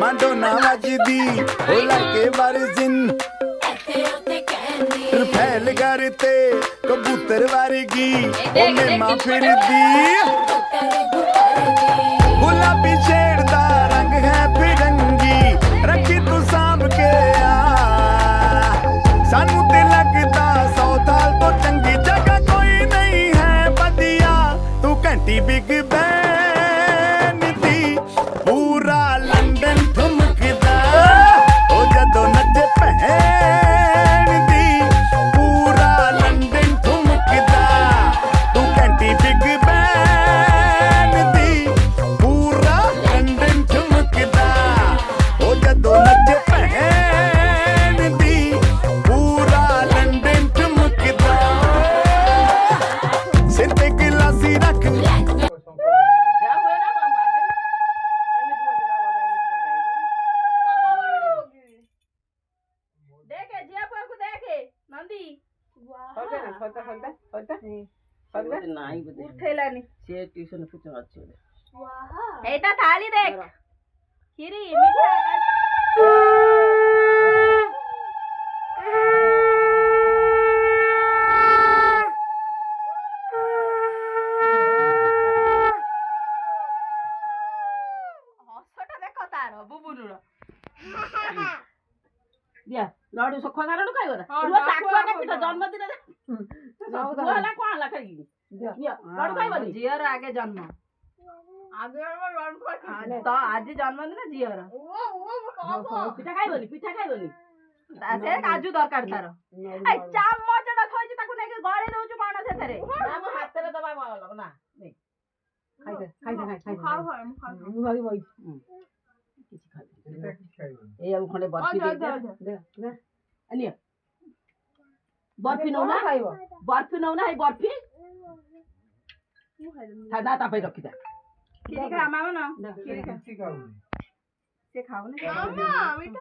माडोना वजदी ओ लड़के बरजिन फैल करते कबूतर वर्गी ओ मेमा फिरदी गुलाबी शेर दा रंग है फिरंगी रखी तू सांभ के सानू ते लगदा 100 साल तो चंगी जगह कोई नहीं है बदिया तू घंटी बिग बैन दी पूरा लंदन ठुमकदा ओ जदों नचे भैन दी पूरा लंदन ठुमकदा तू घंटी बिग बैन दी पूरा लंदन ठुमकदा ओ जदों नचे भैन दी पूरा लंदन ठुमकदा सिर ते गिलासी रख देखे जिया पर को देखे नंदी নাই বুঝে উঠেলানি সে টিউশন ফুচন আছে এইটা থালি দেখ খিরি মিঠা হসটা দেখো তার বুবুনুর দিয়া লড়ু সখ গাড়ু কাই গরা হ্যাঁ, রুয়া ডাকুয়া টাকুয়া কে কইলো। পিতা জন্মদিন রে রুয়া কোন লা খাই দিয়া লড়ু কাই বলি জিয়ার আগে জন্ম আগে আমার জন্ম তো আজ জন্মদিন জিয়ার পিঠা খাই বলি সে কাজু দরকার তার এই চামচটা থইছি তাকু নেকি গড়ে দউଛୁ পাণ সেতরে না মো হাতরে দবা ভালো না নে খাই খাও হয় মু খাও মু ভাবি বই কিছু খাই এই আমি খনে বরফি দে দে আনিয়া বরফি নও না এই বরফি দাদা তাপাই রখি দে খিরি খা মামা না খিরি খা সে খাও না মামা আমি তো